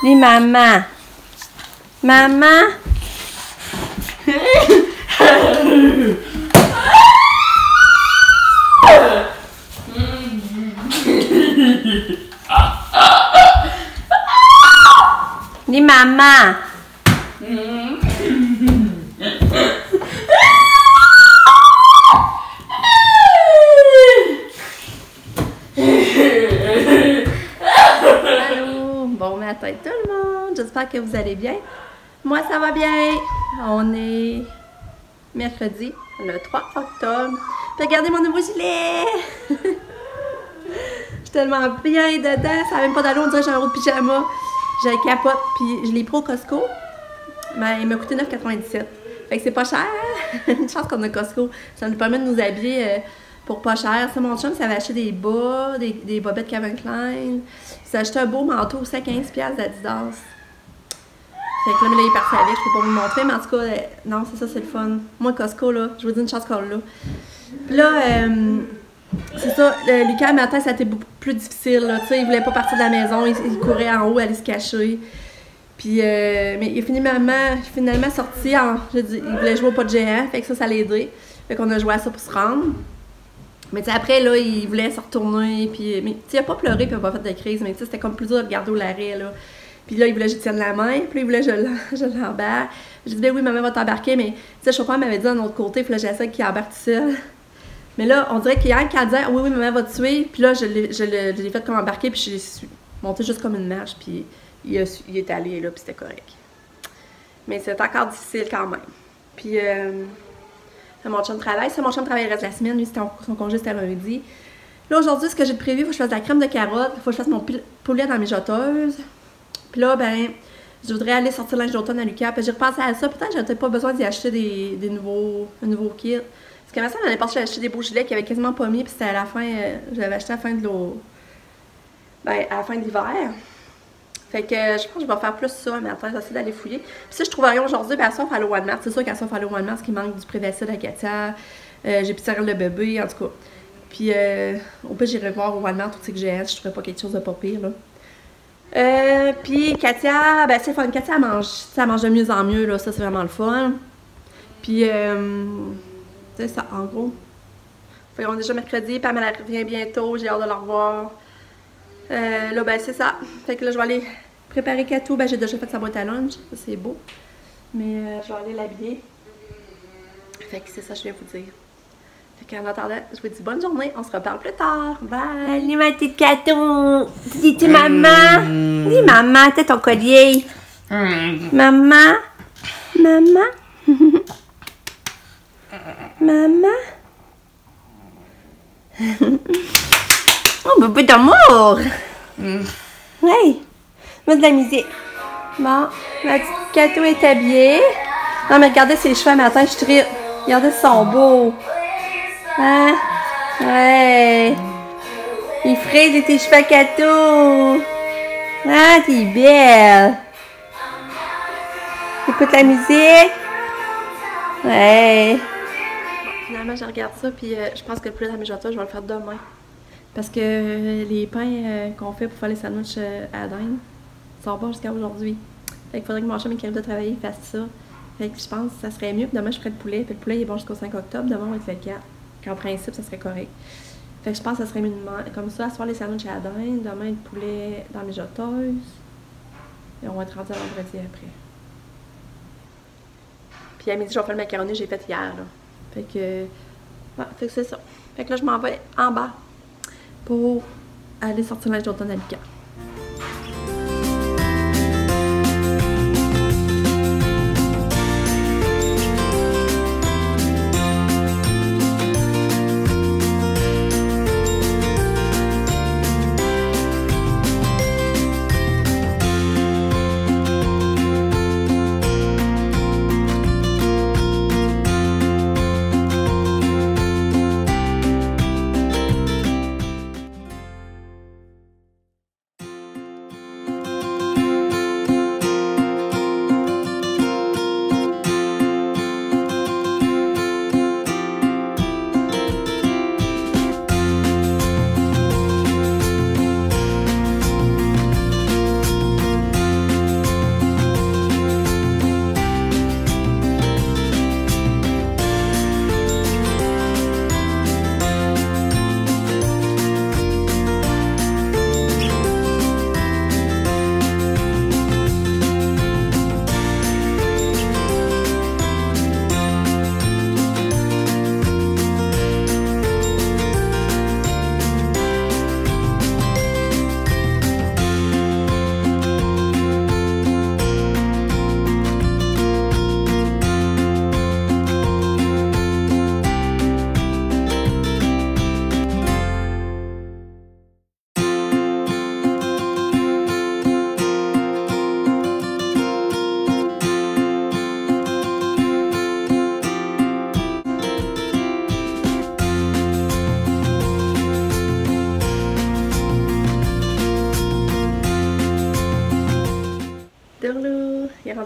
Dis maman. Maman. Dis maman. Allô, bon matin tout le monde, j'espère que vous allez bien. Moi ça va bien, on est mercredi, le 3 octobre. Puis regardez mon nouveau gilet! Je suis tellement bien dedans, ça n'a même pas d'allure, on dirait que j'ai un autre pyjama. J'ai le capote, puis je l'ai pris au Costco, mais il m'a coûté 9,97 $. Fait que c'est pas cher, une chance qu'on a Costco, ça nous permet de nous habiller pour pas cher. C'est mon chum, ça avait acheté des bas, des bobettes Calvin Klein. Il s'est acheté un beau manteau aussi à 15$ d'Adidas. Fait que là, il est parti avec, je peux pas vous le montrer, mais en tout cas, non, c'est ça, c'est le fun. Moi, Costco, là, je vous dis une chance qu'on l'a. Puis là, c'est ça, Lucas, matin, ça a été beaucoup plus difficile, là, tu sais, il voulait pas partir de la maison, il courait en haut, aller se cacher. Puis, mais il est finalement sorti, il voulait jouer au pas de géant, fait que ça l'a aidé. Fait qu'on a joué à ça pour se rendre. Mais tu sais, après, là, il voulait se retourner, puis, mais tu sais, il a pas pleuré, puis il a pas fait de crise, mais tu sais, c'était comme plus dur de regarder au l'arrêt, là. Puis là, il voulait que je tienne la main, puis là, il voulait que je l'embarque. J'ai dit, ben oui, maman va t'embarquer, mais tu sais, le chauffeur m'avait dit d'un autre côté, puis là, j'essaie qu'il embarque tout seul. Mais là, on dirait qu'hier, quand elle disait, oui, oui, maman va te tuer, puis là, je l'ai fait comme embarquer, puis je suis montée juste comme une marche, puis il est allé, là, puis c'était correct. Mais c'est encore difficile quand même. Puis, mon chum travaille. Ça, mon chum travaille le reste de la semaine. Lui, son congé, c'était lundi. Là, aujourd'hui, ce que j'ai prévu, il faut que je fasse de la crème de carotte. Il faut que je fasse mon poulet dans mes mijoteuses. Puis là, ben, je voudrais aller sortir le linge d'automne à Lucas. Puis j'ai repensé à ça. Peut-être que j'avais peut-être pas besoin d'y acheter un nouveau kit. Parce qu'à ma soeur, l'année passée, j'ai acheté des beaux gilets qui avaient quasiment pas mis. Puis c'était à la fin, j'avais acheté à la fin de l'eau. Ben, à la fin de l'hiver. Fait que je pense que je vais faire plus ça, mais attends, j'essaie d'aller fouiller. Puis si je trouve rien aujourd'hui, ben, elle s'offre à l'eau One Mars. C'est sûr qu'elle s'offre à l'eau One Mars, qu'il manque du Prévacid à Katia. J'ai pu servir le bébé, en tout cas. Puis au pire, j'irai voir au One Mars tout ce que j'ai, si je trouverais pas quelque chose de pas pire, là. Puis Katia, ben c'est fun. Katia, elle mange de mieux en mieux, là. Ça, c'est vraiment le fun. Puis, c'est ça, en gros. Fait qu'on est déjà mercredi, Pam, elle revient bientôt. J'ai hâte de la revoir. Là, ben, c'est ça. Fait que là, je vais aller préparer Katou. Ben, j'ai déjà fait sa boîte à lunch. Ça, c'est beau. Mais je vais aller l'habiller. Fait que c'est ça que je viens vous dire. Fait qu'en attendant, je vous dis bonne journée. On se reparle plus tard. Bye! Salut, ma petite Katou! Dis-tu maman? Dis maman, t'as ton collier. Maman? Maman? Maman? Oh, bébé d'amour! Hey! Mets de la musique. Bon, ma petite Katou est habillée. Non, mais regardez ses cheveux matin, je tripe. Regardez, ils sont beaux. Hein? Ouais! Il frise tes cheveux à Katou. Ah, t'es belle. Écoute la musique. Ouais. Finalement, je regarde ça, puis je pense que le poulet dans mes mijoteuses, je vais le faire demain. Parce que les pains qu'on fait pour faire les sandwichs à la dinde sont bons jusqu'à aujourd'hui. Fait qu'il faudrait que mon chum qui arrive de travailler fasse ça. Fait que je pense que ça serait mieux que demain je ferais le poulet. Puis le poulet il est bon jusqu'au 5 octobre, demain on va être le 4. Qu'en principe, ça serait correct. Fait que je pense que ça serait mieux comme ça, à soir les sandwichs à la dinde, demain le poulet dans mes mijoteuses. Et on va être rendu à vendredi après. Puis à midi, je vais faire le macaroni que j'ai fait hier. Là. Fait que c'est ça. Fait que là, je m'en vais en bas pour aller sortir le linge d'automne à Lucas.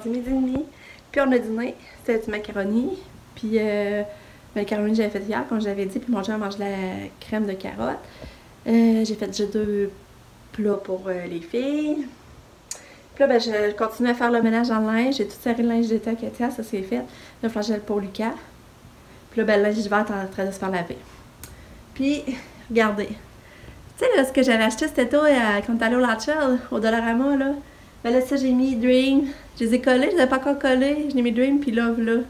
rendu midi et demi. Puis on a dîné, c'était du macaroni. Puis le macaroni que j'avais fait hier, comme je l'avais dit. Puis mon chum a mangé de la crème de carotte. J'ai fait déjà 2 plats pour les filles. Puis là, ben, je continue à faire le ménage dans le linge. J'ai tout serré le linge d'été à Katia, ça c'est fait. Le flagelle pour Lucas. Puis là, ben, le linge d'hiver est en train de se faire laver. Puis, regardez. Tu sais, là, ce que j'avais acheté cet été quand t'allais au Latchel, au Dollarama, là. Ben là, ça, j'ai mis Dream. Je les ai collés, je les ai pas encore collés. Je l'ai mis Dream, puis Love, là.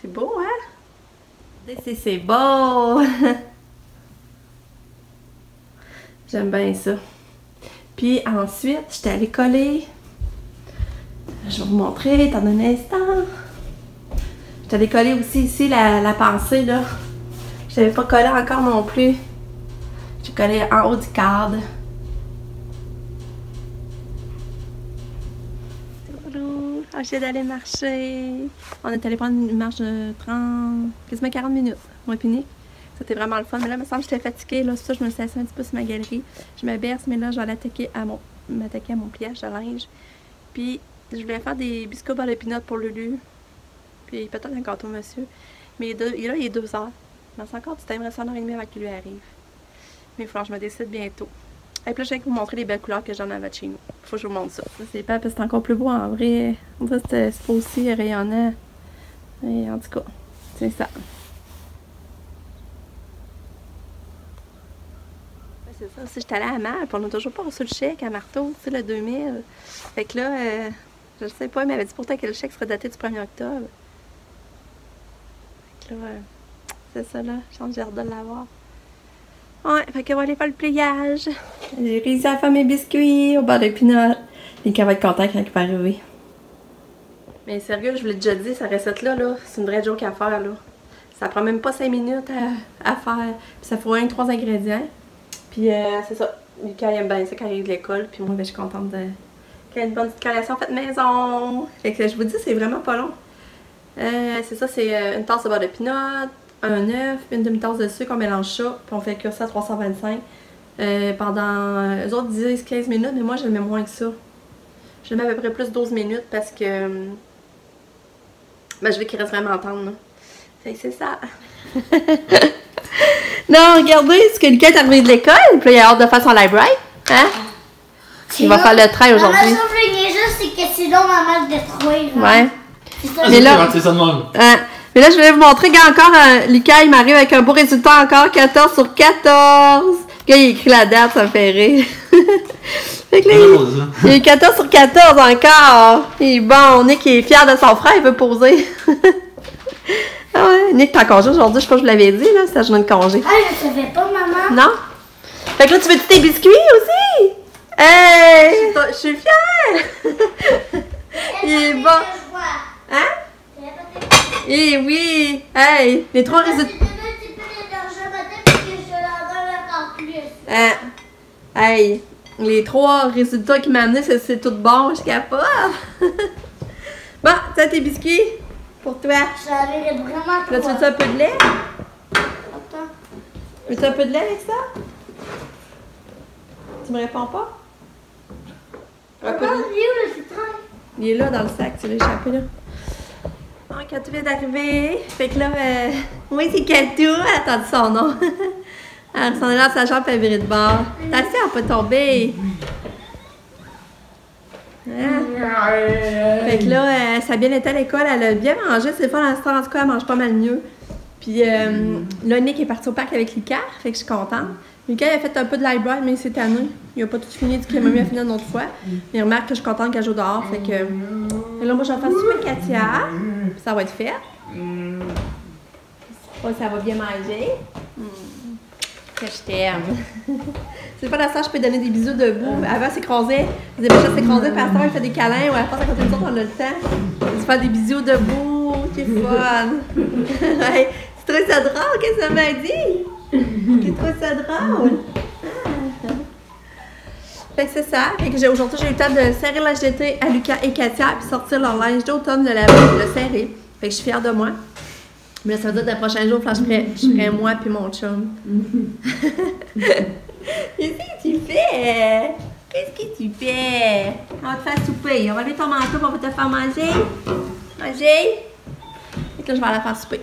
C'est beau, hein? C'est beau! J'aime bien ça. Puis ensuite, j'étais allée coller. Je vais vous montrer dans un instant. J'étais allée coller aussi ici la pensée, là. Je n'avais pas collé encore non plus. J'ai collé en haut du cadre. J'ai d'aller marcher. On est allé prendre une marche de 30, quasiment 40 minutes. Moi et Nick. C'était vraiment le fun. Mais là, il me semble que j'étais fatiguée. Là, c'est ça, je me suis assise un petit peu sur ma galerie. Je me berce, mais là, je vais m'attaquer à mon pliage de linge. Puis, je voulais faire des biscuits au beurre de pinot pour Lulu. Puis, peut-être un gâteau, monsieur. Mais là, il est 2 heures. Il me semble encore du temps. Il me reste 1h30 avant qu'il lui arrive. Mais il faut que je me décide bientôt. Et puis là, je viens vous montrer les belles couleurs que j'en avais chez nous. Faut que je vous montre ça. C'est pas parce que c'est encore plus beau en vrai. En vrai, c'est pas aussi rayonnant. Et en tout cas, c'est ça. C'est ça. Si j'étais allée à Mal, puis on n'a toujours pas reçu le chèque à Marteau, tu sais, le 2000. Fait que là, je sais pas, il m'avait dit pourtant que le chèque serait daté du 1er octobre. Fait que là, c'est ça là. J'ai hâte de l'avoir. Ouais, fait qu'on va aller faire le pliage. J'ai réussi à faire mes biscuits au beurre de pinot. Et qu'elle va être contente quand il va arriver. Mais sérieux, je vous l'ai déjà dit, cette recette-là, c'est une vraie joke à faire, là. Ça prend même pas 5 minutes à faire. Puis ça faut rien que 3 ingrédients. Puis c'est ça. Lucas aime bien ça quand il arrive de l'école. Puis moi, ben, je suis contente qu'il y ait une bonne petite collation faite maison. Fait que je vous dis, c'est vraiment pas long. C'est ça, c'est une tasse de beurre de pinot, un œuf, une demi-tasse de sucre, on mélange ça, puis on fait cuire ça à 325 pendant, eux autres 10-15 minutes, mais moi je le mets moins que ça. Je le mets à peu près plus 12 minutes parce que ben, je veux qu'il reste vraiment tendre. Là. Fait que c'est ça. Non, regardez, ce que Lucas est arrivé de l'école, puis il a hâte de faire son library. Hein? Il va faire le train aujourd'hui. La chose juste, c'est que c'est long maman de détruire. Ouais. Mais là, c'est ça de même. Mais là, je vais vous montrer qu'encore, Lucas, il m'arrive avec un beau résultat encore, 14 sur 14. Le gars, il écrit la date, ça me fait rire. Fait que là, il est 14 sur 14 encore. Il est bon, Nick il est fier de son frère, il veut poser. Ah ouais, Nick, t'es en congé aujourd'hui, je sais pas, je vous l'avais dit, là, c'est la journée de congé. Ah, je savais pas, maman. Non? Fait que là, tu veux-tu tes biscuits aussi? Hey! Je suis fière! Il est bon. Hein? Eh oui! Hey! Les 3 résultats. Hey! Les 3 résultats qu'il m'a amenés, c'est tout bon, je suis capable. Bon, t'as tes biscuits pour toi. J'avais vraiment. Là, tu veux un peu de lait? Attends. Veux-tu un peu de lait avec ça? Tu me réponds pas? Un peu de lait. Il est là dans le sac, tu l'as échappé là. Bon, Katou vient d'arriver. Fait que là, oui, c'est Katou. Elle a entendu son nom. Elle s'en est là dans sa chambre et elle virait de bord. T'as assez, elle peut tomber. Hein? Fait que là, ça a bien été à l'école. Elle a bien mangé. C'est fun, en tout cas, elle mange pas mal mieux. Puis là, Nick est parti au parc avec Lucas. Fait que je suis contente. Lucas, il a fait un peu de library, mais c'est tanné. Il a pas tout fini du qu'il m'a mis à finir une autre fois. Mais il remarque que je suis contente qu'elle joue dehors. Fait que là, moi, je vais faire souper Katia. Puis ça va être fait. Oh, ça va bien manger. Que je t'aime. C'est pas la ça, je peux donner des bisous debout. Avant, s'écrasait. Il disait, je s'écrasait, puis à ce temps, il fait des câlins. Ou à la fin, quand nous autres, on a le temps. Il se fait des bisous debout. C'est fun. Ouais. Tu trouves ça drôle? Qu'est-ce que ça m'a dit? Tu trouves ça drôle? Fait que c'est ça. Fait que aujourd'hui, j'ai eu le temps de serrer le linge d'été à Lucas et Katia, puis sortir leur linge d'automne de la boue, le serrer. Fait que je suis fière de moi. Mais là, ça veut dire que le prochain jour, je ferai moi puis mon chum. Qu'est-ce que tu fais? Qu'est-ce que tu fais? On va te faire souper. On va lever ton manteau, on va te faire manger. Manger. Et que là, je vais aller faire souper.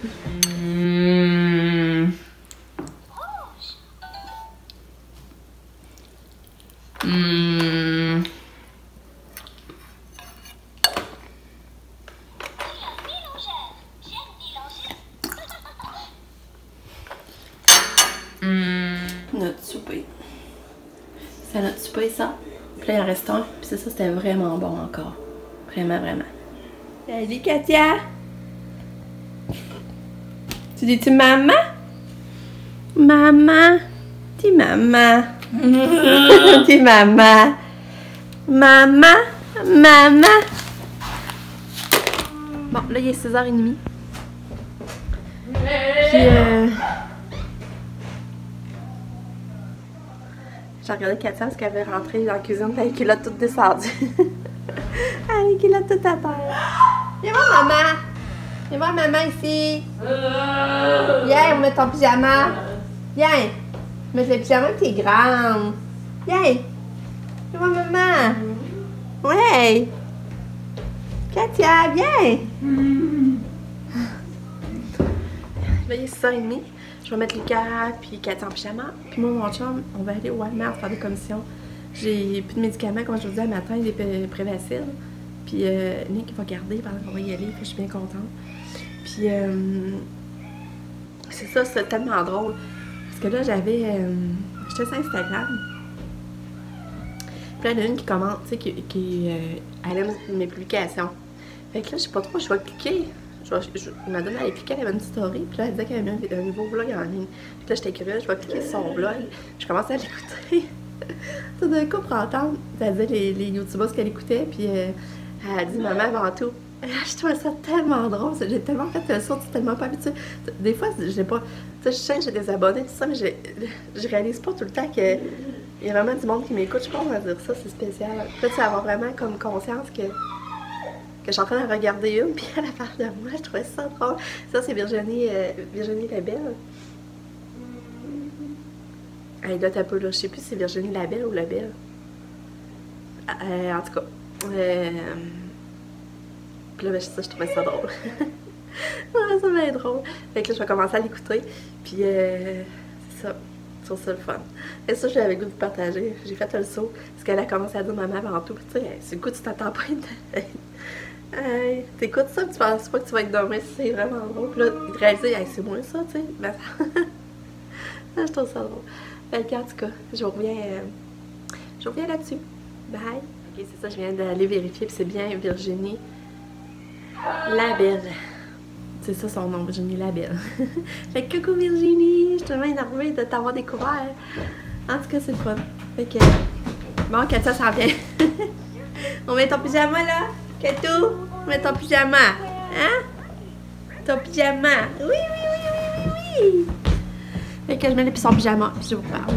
Notre souper. C'est notre souper, ça. Puis là, il en reste un. Puis c'est ça, c'était vraiment bon encore. Vraiment, vraiment. Salut, Katia! Tu dis-tu maman? Maman? Dis maman. Dis maman. Maman? Maman? Bon, là, il est 6h30. Puis, j'ai regardé Katia parce qu'elle avait rentré dans la cuisine avec les culottes toutes descendues. Ah, les culottes toutes à terre. Viens voir maman. Viens voir maman ici. Viens, on met ton pyjama. Viens. Mets le pyjama que t'es grande. Viens. Viens voir maman. Ouais. Katia, viens. Là, il est 6h30. Je vais mettre Lucas puis Katia en pyjama. Puis moi, mon chum, on va aller au Walmart faire des commissions. J'ai plus de médicaments, comme je vous disais, le matin, des Prévacil. Puis Nick va garder pendant qu'on va y aller. Fait que je suis bien contente. Puis c'est ça, c'est tellement drôle. Parce que là, j'avais... j'étais sur Instagram. Puis là, il y en a une qui commente, tu sais, elle aime mes publications. Fait que là, je sais pas trop, je vais cliquer. Madame, elle a cliqué, elle avait une story, puis là, elle disait qu'elle avait mis un nouveau vlog en ligne. Puis là, j'étais curieuse, je vais cliquer sur son vlog. Je commence à l'écouter. Tout d'un coup, pour entendre, elle disait les youtubeurs qu'elle écoutait, puis elle a dit maman avant tout. Je trouvais ça tellement drôle, j'ai tellement fait le saut, c'est tellement pas habitué. Des fois, j'ai pas. Tu sais, je sais que j'ai des abonnés, tout ça, mais je réalise pas tout le temps que. Il y a vraiment du monde qui m'écoute, je pense, on va dire ça, c'est spécial. Peut-être que ça avoir vraiment comme conscience que je suis en train de regarder une, puis elle parle de moi, je trouvais ça drôle. Ça, c'est Virginie Labelle. Elle doit être un peu là, je sais plus si c'est Virginie Labelle ou Labelle. En tout cas. Puis là, ça, je trouvais ça drôle. Je trouvais ça bien drôle. Fait que là, je vais commencer à l'écouter. Puis, c'est ça. Je trouve ça le fun. Et ça, j'avais le goût de partager. J'ai fait le saut. Parce qu'elle a commencé à dire maman avant tout. Tu sais, c'est le coup, tu t'attends pas. T'écoutes ça, tu penses pas que tu vas être dormi. C'est vraiment drôle. Puis là, il te réalise, hey, c'est moins ça, tu sais. Ben, je trouve ça drôle. Fait que, en tout cas, je reviens là-dessus. Bye. Ok, c'est ça, je viens d'aller vérifier. Puis c'est bien Virginie Labelle. C'est ça son nom, Virginie Labelle. Fait que coucou Virginie, je suis tellement énervée de t'avoir découvert. En tout cas, c'est le fun. Fait que... Bon, Katia s'en vient. On met ton pyjama là? Katou, on met ton pyjama. Hein? Ton pyjama. Oui, oui, oui, oui, oui, oui. Fait que je mets son pyjama, puis je vous parle.